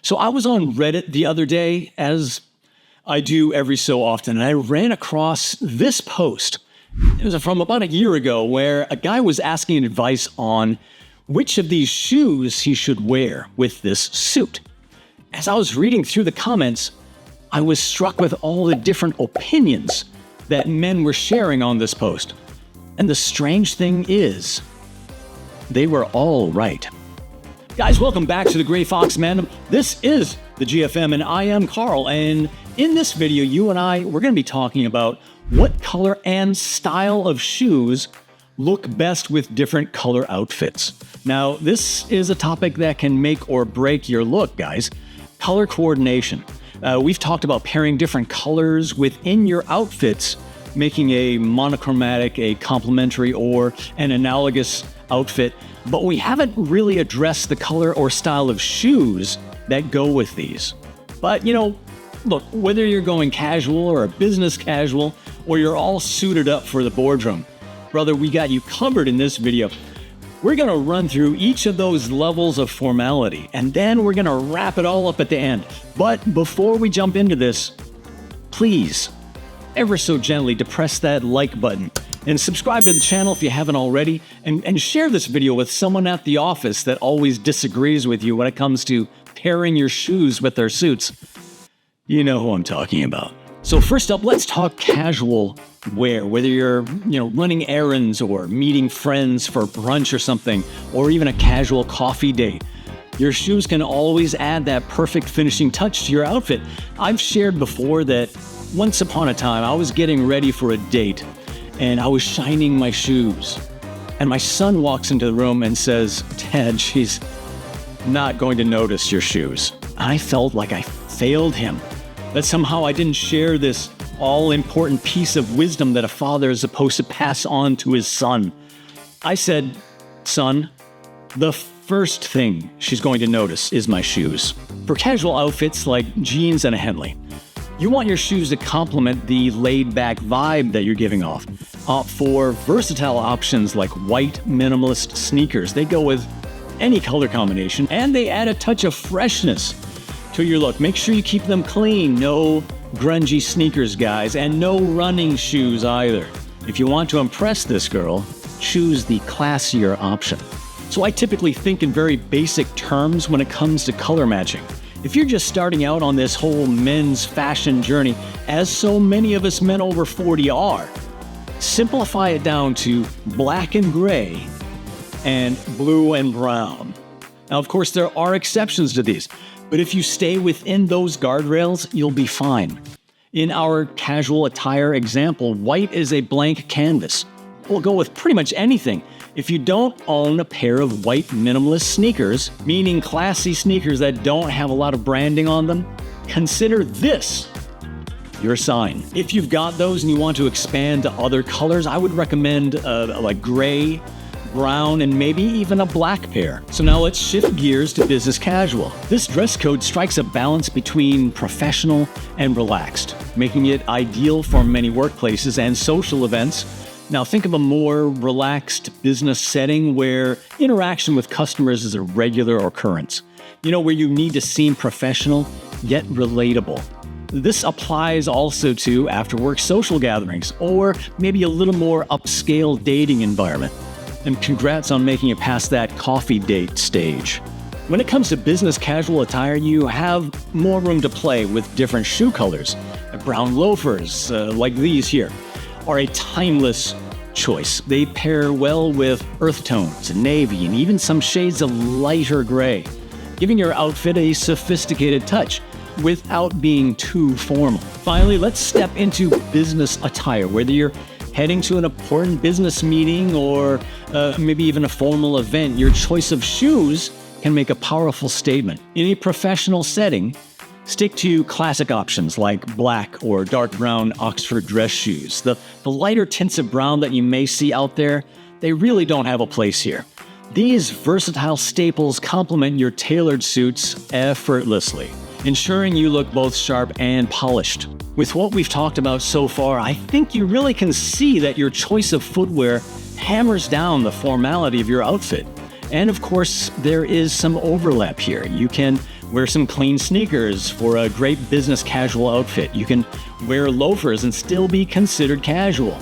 So I was on Reddit the other day, as I do every so often, and I ran across this post. It was from about a year ago, where a guy was asking advice on which of these shoes he should wear with this suit. As I was reading through the comments, I was struck with all the different opinions that men were sharing on this post. And the strange thing is, they were all right. Guys, welcome back to the Gray Fox Mandem. This is the GFM, and I am Carl. And in this video, you and I, we're going to be talking about what color and style of shoes look best with different color outfits. Now, this is a topic that can make or break your look, guys. Color coordination. We've talked about pairing different colors within your outfits, making a monochromatic, a complementary, or an analogous outfit, but we haven't really addressed the color or style of shoes that go with these. But, look, whether you're going casual or a business casual, or you're all suited up for the boardroom, brother, we got you covered in this video. We're going to run through each of those levels of formality, and then we're going to wrap it all up at the end. But before we jump into this, please, ever so gently, depress that like button and subscribe to the channel if you haven't already, and share this video with someone at the office that always disagrees with you when it comes to pairing your shoes with their suits. You know who I'm talking about. So first up, let's talk casual wear, whether you're, running errands or meeting friends for brunch or something, or even a casual coffee date. Your shoes can always add that perfect finishing touch to your outfit. I've shared before that once upon a time, I was getting ready for a date, and I was shining my shoes. And my son walks into the room and says, "Dad, she's not going to notice your shoes." I felt like I failed him, that somehow I didn't share this all-important piece of wisdom that a father is supposed to pass on to his son. I said, "Son, the first thing she's going to notice is my shoes." For casual outfits like jeans and a Henley, you want your shoes to complement the laid-back vibe that you're giving off. For versatile options like white minimalist sneakers, they go with any color combination, and they add a touch of freshness to your look. Make sure you keep them clean. No grungy sneakers, guys, and no running shoes either. If you want to impress this girl, choose the classier option. So I typically think in very basic terms when it comes to color matching. If you're just starting out on this whole men's fashion journey, as so many of us men over 40 are, simplify it down to black and gray and blue and brown. Now, of course, there are exceptions to these, but if you stay within those guardrails, you'll be fine. In our casual attire example, white is a blank canvas. We'll go with pretty much anything. If you don't own a pair of white minimalist sneakers, meaning classy sneakers that don't have a lot of branding on them, consider this your sign. If you've got those and you want to expand to other colors, I would recommend like gray, brown, and maybe even a black pair. So now let's shift gears to business casual. This dress code strikes a balance between professional and relaxed, making it ideal for many workplaces and social events. Now think of a more relaxed business setting where interaction with customers is a regular occurrence. Where you need to seem professional, yet relatable. This applies also to after-work social gatherings, or maybe a little more upscale dating environment. And congrats on making it past that coffee date stage. When it comes to business casual attire, you have more room to play with different shoe colors. Brown loafers, like these here, are a timeless choice. They pair well with earth tones and navy and even some shades of lighter gray, giving your outfit a sophisticated touch without being too formal. Finally, let's step into business attire, whether you're heading to an important business meeting or maybe even a formal event. Your choice of shoes can make a powerful statement. In a professional setting, stick to classic options like black or dark brown Oxford dress shoes. The lighter tints of brown that you may see out there, they really don't have a place here. These versatile staples complement your tailored suits effortlessly, ensuring you look both sharp and polished. With what we've talked about so far, I think you really can see that your choice of footwear hammers down the formality of your outfit. And of course, there is some overlap here. You can wear some clean sneakers for a great business casual outfit. You can wear loafers and still be considered casual.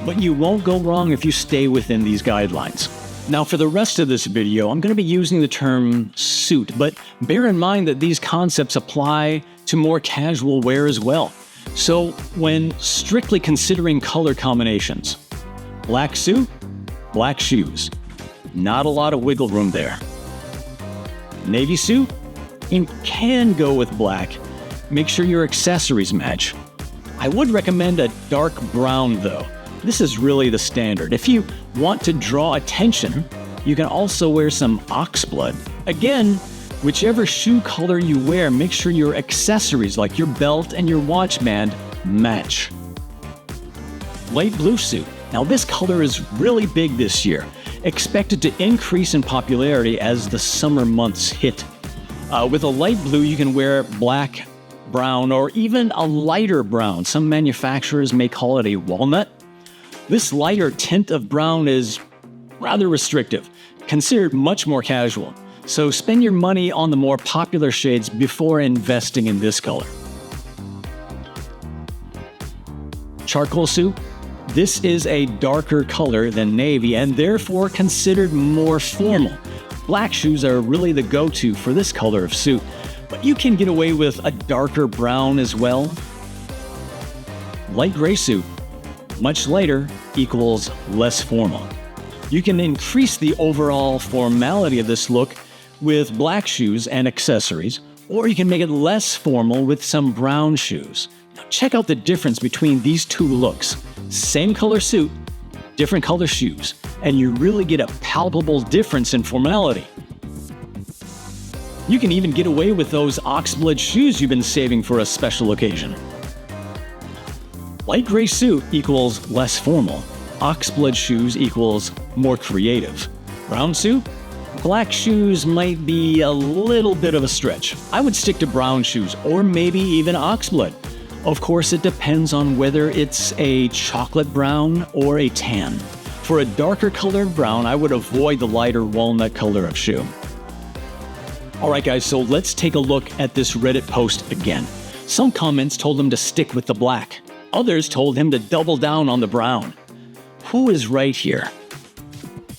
But you won't go wrong if you stay within these guidelines. Now, for the rest of this video, I'm going to be using the term suit, but bear in mind that these concepts apply to more casual wear as well. So, when strictly considering color combinations, black suit, black shoes. Not a lot of wiggle room there. Navy suit, you can go with black. Make sure your accessories match. I would recommend a dark brown though. This is really the standard. If you want to draw attention, you can also wear some oxblood. Again, whichever shoe color you wear, make sure your accessories like your belt and your watch band match. Light blue suit. Now this color is really big this year. Expected to increase in popularity as the summer months hit. With a light blue, you can wear black, brown, or even a lighter brown. Some manufacturers may call it a walnut. This lighter tint of brown is rather restrictive, considered much more casual. So spend your money on the more popular shades before investing in this color. Charcoal suit. This is a darker color than navy and therefore considered more formal. Black shoes are really the go-to for this color of suit, but you can get away with a darker brown as well. Light gray suit. Much lighter equals less formal. You can increase the overall formality of this look with black shoes and accessories, or you can make it less formal with some brown shoes. Now check out the difference between these two looks. Same color suit, different color shoes, and you really get a palpable difference in formality. You can even get away with those oxblood shoes you've been saving for a special occasion. Light gray suit equals less formal. Oxblood shoes equals more creative. Brown suit? Black shoes might be a little bit of a stretch. I would stick to brown shoes, or maybe even oxblood. Of course, it depends on whether it's a chocolate brown or a tan. For a darker colored brown, I would avoid the lighter walnut color of shoe. Alright guys, so let's take a look at this Reddit post again. Some comments told him to stick with the black. Others told him to double down on the brown. Who is right here?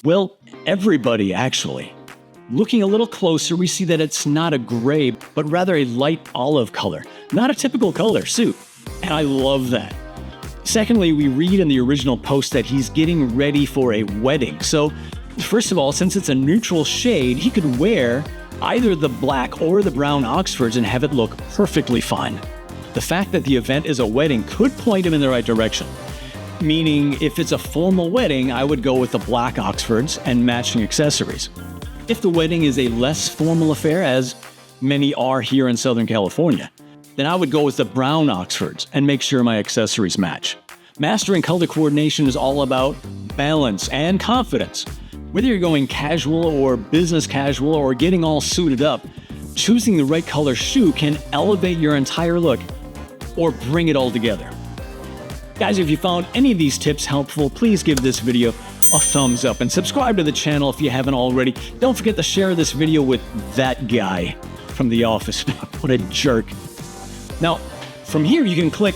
Well, everybody actually. Looking a little closer, we see that it's not a gray, but rather a light olive color. Not a typical color suit. And I love that. Secondly, we read in the original post that he's getting ready for a wedding. So, first of all, since it's a neutral shade, he could wear either the black or the brown Oxfords and have it look perfectly fine. The fact that the event is a wedding could point him in the right direction. Meaning, if it's a formal wedding, I would go with the black Oxfords and matching accessories. If the wedding is a less formal affair, as many are here in Southern California, then I would go with the brown Oxfords and make sure my accessories match. Mastering color coordination is all about balance and confidence. Whether you're going casual or business casual or getting all suited up, choosing the right color shoe can elevate your entire look or bring it all together. Guys, if you found any of these tips helpful, please give this video a thumbs up and subscribe to the channel if you haven't already. Don't forget to share this video with that guy from The Office. What a jerk. Now, from here you can click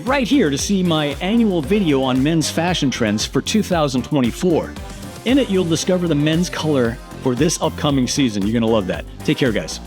right here to see my annual video on men's fashion trends for 2024. In it, you'll discover the men's color for this upcoming season. You're going to love that. Take care, guys.